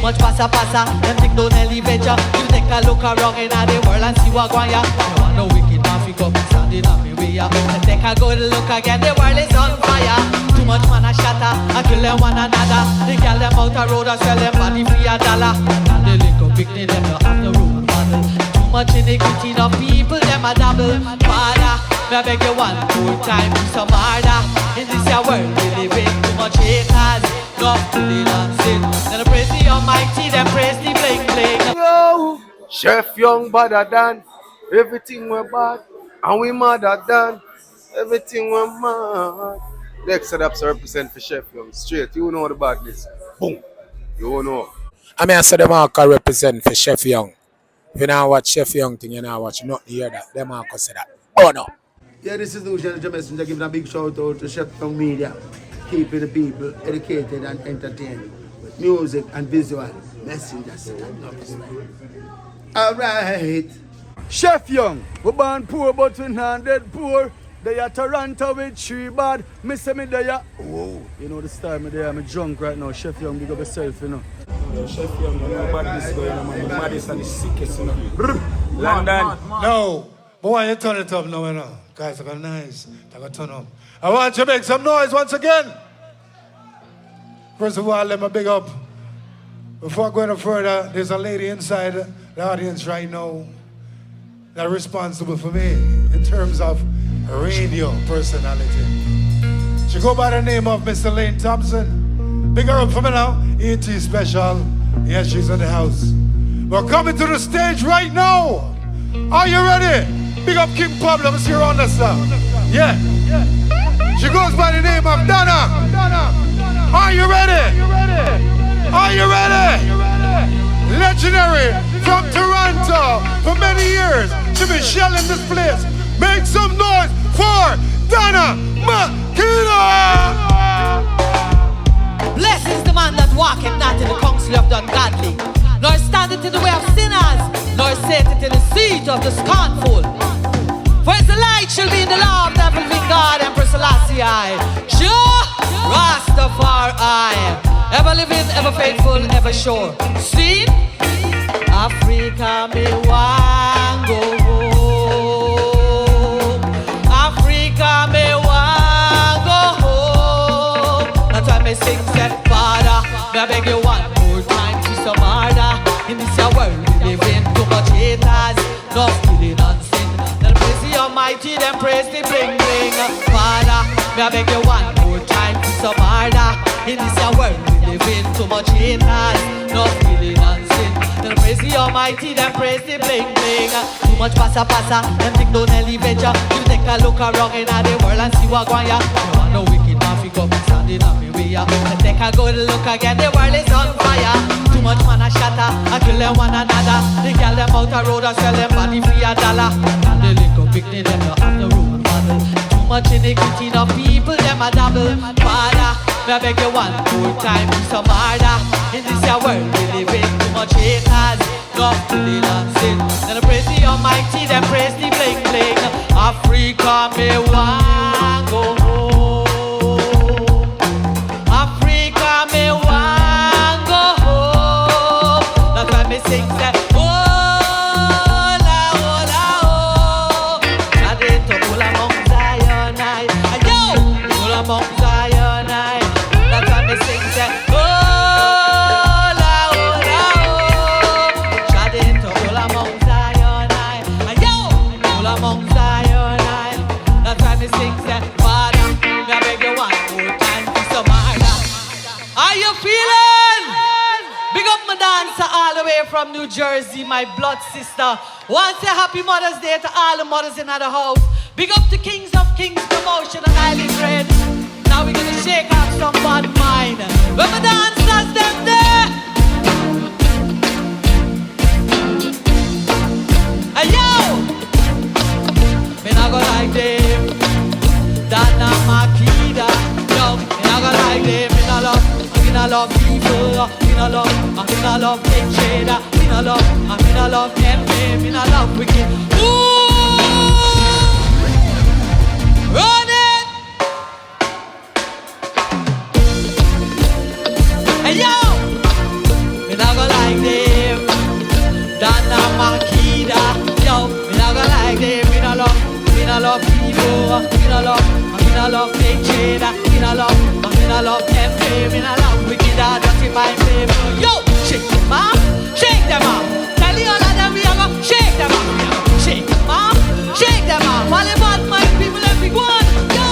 much passa. Them think don't elevate ya. You take a look around in the world and see what going ya. You want no wicked man fi come standing on me way ya. And take a good look again, the world is on fire. Too much man a shatter, a kill them one another. They girl them out a road and sell them body for $1. And the little picnic them no have no room model. Too much iniquity of people them a double. Father, may I beg you one more time do some harder. In this your world we live in, too much haters. No killing and sin. Then praise the Almighty, then praise the bling bling. Yo, Chef Young badder than everything we're bad, and we madder than everything we're mad. Next setups represent for Chef Young. Straight, you know the badness. Boom. You know. I mean, I said them all can represent for Chef Young. If you now watch Chef Young thing, you now watch not hear that. Them all can say that. Oh no. Yeah, this is the Usual Messenger giving a big shout out to Chef Young Media, keeping the people educated and entertained with music and visual messengers. Alright. Chef Young, we born poor but we not dead poor. They are Toronto with 3 bad. Me say me there. Whoa. You know the style me there. I'm drunk right now. Chef Young, big up yourself, you know. Yo, Chef Young, you know bad this going on, man. The maddest and the sickest, you know. London. No. But why you turn it up now, you know? Guys, I got nice. I got turn up. I want you to make some noise once again. First of all, let me big up. Before I go any further, there's a lady inside the audience right now that's responsible for me in terms of radio personality. She go by the name of Mr. Lane Thompson. Big her up for me now. ET special. Yes, she's in the house. We're coming to the stage right now. Are you ready? Big up King Pablo. Let's hear on the stuff. Yeah. She goes by the name of Donna. Are you ready? Are you ready? Legendary from Toronto for many years. She been shelling this place. Make some noise for Donna Makeda. Blessed is the man that walketh not in the counsel of the ungodly, nor standeth in the way of sinners, nor sitteth in the seat of the scornful. For his delight shall be in the law of the living God, Empress Selassie. Sure, Rastafari, ever living, ever faithful, ever sure. See, Africa me want go home. Africa me want go home. That's why me sing, say, Father, may I beg you one more time to some harder. In this your world we live in, too much haters, no killing and sin. Then praise the Almighty, then praise the bling bling. Father, may I beg you one more time to some harder. In this your world we live in, too much haters, no killing and sin. Then praise the Almighty, then praise the bling bling. Too much passa, them think don't elevate ya. You take a look around in the world and see what going ya. You want no wicked man fi come standing on me way ya. And take a good look again, the world is on fire. Too much man a shatter, a kill them one another. They girl them out a road and sell them body for $1. And the little picnic them no have no room model. Too much iniquity of people them a double. Father, may I beg you one more time do some harder. In this your world we live in, too much haters, no killing and sin. Then praise the Almighty, then praise the bling bling. Africa me want go home. Africa me want go home. That's why me sing that. Hola, hola, oh. Shade to pull among Zion, and yo, pull among Zion. That's why me sing that. Hola, hola, oh. Shade to pull among Zion, and yo, pull among Zion. That's why me sing that. Father, me I beg you one more time to some harder. Are you feeling? Big up my dancer all the way from New Jersey, my blood sister. Want to say happy Mother's Day to all the mothers in the house. Big up to Kings of Kings Promotion and Island Red. Now we're gonna shake off some bad mind. Where my dancers them there? Hey yo! Me not gonna like them. Donna Makeda. Yo, me not gonna like them. Me not love people. Me not love Big Trader. Me not love MP. Me not love wicked. Ooh! Run it! Hey yo! Me not gonna for my people. Yo, shake them off, shake them off. Tell the all of them we are go shake them off. We are go shake them off, shake them off. All the bad mind people everyone. Yo,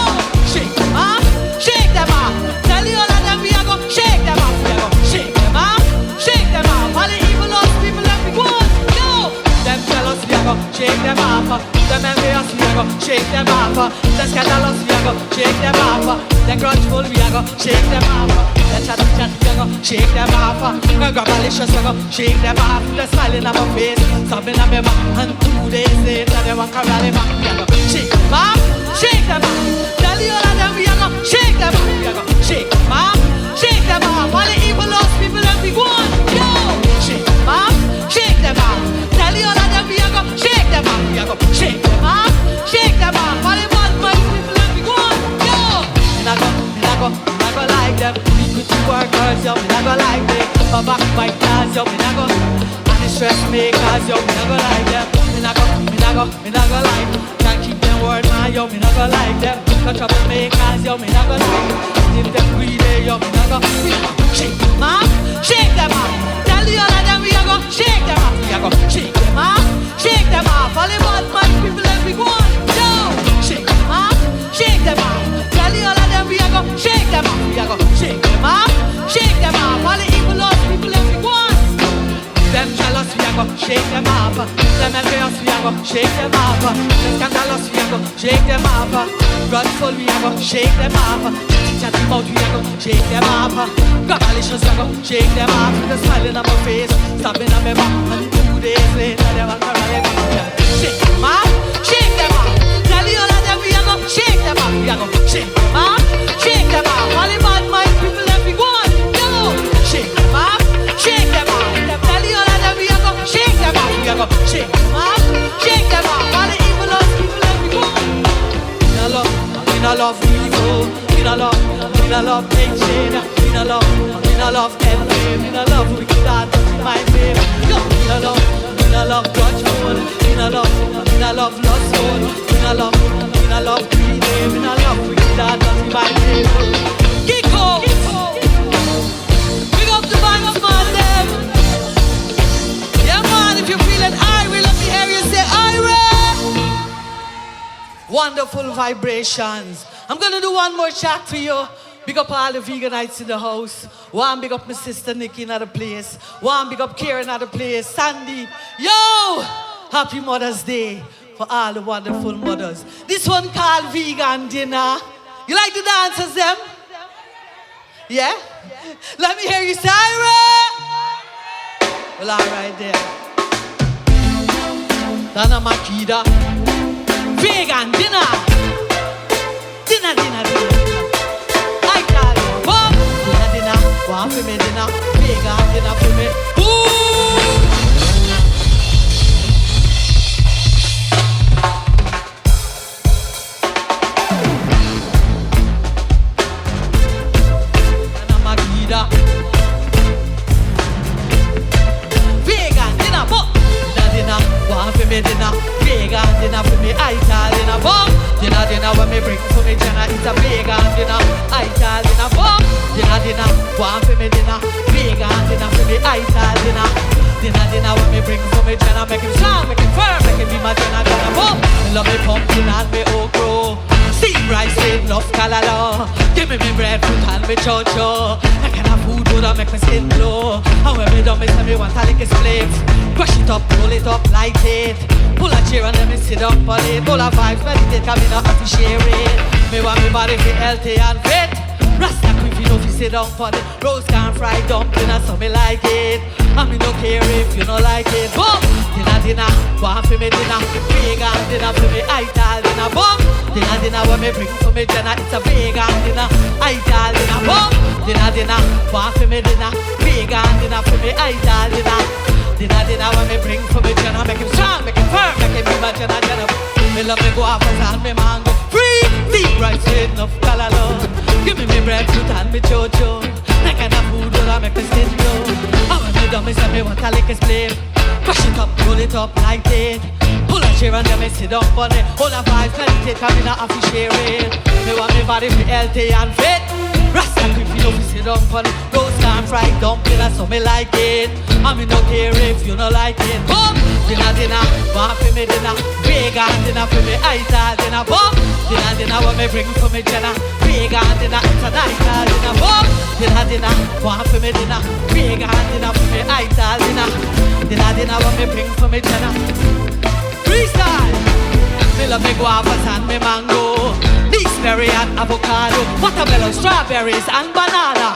shake them off, shake them off. Tell the all of them we are go shake them off. We are go shake them off, shake them off. All the evil lost people everyone. Yo, them jealous we are go shake them off. Them envious we are go shake them off. The scandalous we are go shake them off. The grudgeful we are go shake them off. The chat we are go shake them off. The grabalicious we are go shake them off. The smiling on my face, something on my back, and 2 days later they want to rally back. We are go shake them off, shake them off. Tell the all of them we are go shake them off. We are go shake them off, shake them off. All the evil lost people everyone. Yo, shake them off, shake them off. Tell the all of them we are go shake them off. We are go shake them off, shake them off. All the bad mind people everyone. Yo, I go like them. We could workers, yo, me I go like them. My backbiters, yo, me I go. And the stress makers, yo, me I go like them. Me I go like them. Can't keep them word, man, yo, me I go like them. The troublemakers, yo, me I go like them. If them greedy, yo, me I go. Shake them off, shake them off. Tell the all of them we a go shake them off. We a go shake them off, shake them off. All the bad man people everyone. Yo, shake them off, shake them off. Tell the all of them we a go shake them off. We a go shake them off, shake them off. All the evil lost people everyone. Them jealous we a go shake them off. Them envious we a go shake them off. Them scandalous we a go shake them off. Grudgeful we a go shake them off. Chatty mouth we a go shake them off. Grabalicious we a go shake them off. The smiling on my face, stopping on my back, and 2 days later they want to rally back. Shake them off, shake them off. Tell the all of them we a go shake them off. We a go shake them off, shake them off. All the bad mind people everyone. Yo, shake them off, shake them off. Tell the all of them we a go shake them off. We a go shake them off, shake them off. All the evil lost people everyone. We no love evil. We no love nation. We no love envy. We no love wicked heart to my baby. Yo, we no love grudgeful. We no love lustful. We no love greedy. We no love wicked heart to my baby. Kiko, big up the bands, man, them. Yeah, man, if you're feeling irate, let me hear you say irate. Wonderful vibrations. I'm gonna do one more track for you. Big up all the veganites in the house. One big up my sister Nikki in the place. One big up Karen in the place. Sandy. Yo! Happy Mother's Day for all the wonderful mothers. This one called Vegan Dinner. You like the dancers, them? Yeah? Let me hear you say irate. Well, all right there. Donna Makeda. Vegan Dinner. Dinner. I call you, boom. Dinner. One for me dinner. Vegan dinner for me. Boom. Donna Makeda. Vegan dinner, boom. Dinner. One for me dinner. Vegan dinner for me. I call dinner, boom. Dinner when me bring for me Jenna, it's a vegan dinner. I call dinner, boom. Dinner, one for me dinner. Vegan dinner for me, I call dinner. Dinner when me bring for me Jenna, make him strong, make him firm, make him be my Jenna, boom. Me love me pumpkin and me okra. Steam rice with enough callaloo. Give me breadfruit and me chocho. That kind of food would make me skin glow. And when me done, me say me want a lick split. Crush it up, roll it up, light it. Pull a chair and let me sit up on it. Pull a vibes, meditate, cause me not have to share it. Me want me body fit healthy and fit. Rasta if you know if you sit down for it. Roast can fried dumpling and so me like it. And me no care if you don't like it. Boom! Dinner, one for me dinner. Vegan dinner for me, I tell dinner. Boom! Dinner when me bring for me Jenna, it's a vegan dinner. I tell dinner. Boom! Dinner, one for me dinner. Vegan dinner for me, I tell dinner. Dinner when me bring for me Jenna, make him strong, make him firm, make him be my Jenna. Me love me go off and me mango free. Deep rice with enough callaloo. Give me breadfruit and me chocho. That kind of food will make me skin glow. And when me done, me say me want a lick split. Crush it up, roll it up, light it. Pull a chair and then me sit down on it. All the vibes meditate, cause me not have to share it. Me want me body be healthy and fit. Rasta if you don't sit down for roast and fried dumpling, that's how me like it. I me no care if you no like it. Boom, dinner, want for me dinner. Vegan dinner for me, ital dinner. Boom, dinner what me bring for me dinner. Vegan dinner, it's a ital dinner. Boom, dinner, want for me dinner. Vegan dinner for me, ital dinner. Dinner what me bring for me dinner. Freestyle. Me love me guavas and me mango, beechberry and avocado, watermelon, strawberries and banana.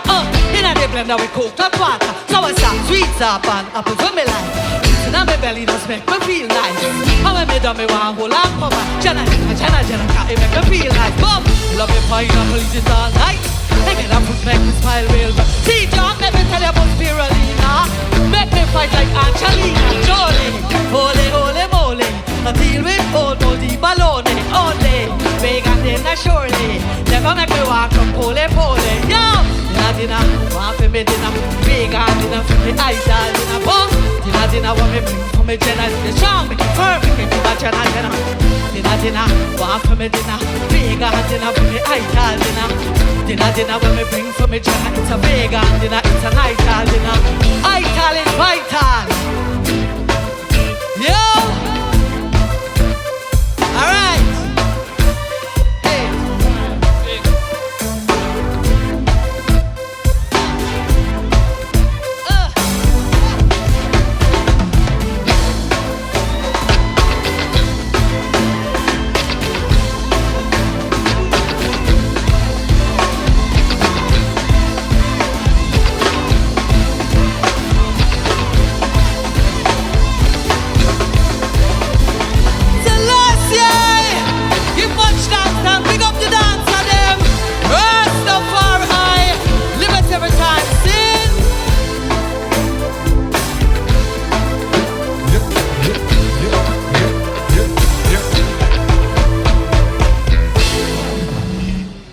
In a blender with coconut water, sour sap, sweet sap and apples when me like. Eating on me belly does make me feel nice. And when me done me want whole and cover. Jenna, it make me feel nice. Boom, love me pineapple, eat it all night. Make it up, make me smile real good. See John, let me tell you about spirulina. Make me fight like Angelina Jolie. Holy, holy moly, I deal with old moldy baloney. Only vegan dinner surely. Never make me walk from pole. Yo, dinner, want for me dinner. Vegan dinner for me ital dinner. Boom, dinner what me bring for me Jenna. The strong, make it perfect, make it Jenna. Dinner, want for me dinner. Vegan dinner for me ital dinner. Dinner when me bring for me Jenna. It's a vegan dinner, it's an ital dinner. Ital is vital. Yo, alright.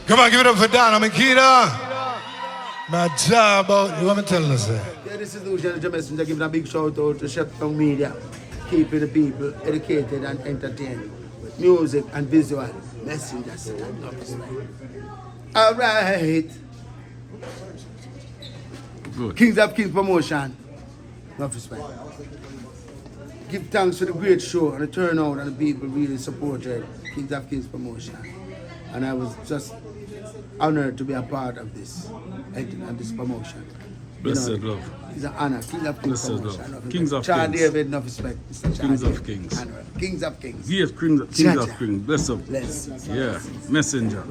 Come on, give it up for Donna Makeda. My job out. You want me telling us that? Yeah, this is Lucian Messenger giving a big shout out to Chef Young Media, keeping the people educated and entertained with music and visual messengers. All right. Good. Kings of Kings promotion. Enough respect. Give thanks for the great show and the turnout and the people really supported Kings of Kings promotion. And I was just honored to be a part of this and this promotion. Blessed love. It's an honor. Kings of Kings Blessed promotion. love. Kings of Char Kings. David, enough respect. Mr. Char Kings of David. Kings. Honor. Kings of Kings. Yes, Kings of Kings. Bless up. Bless. Yeah, messenger.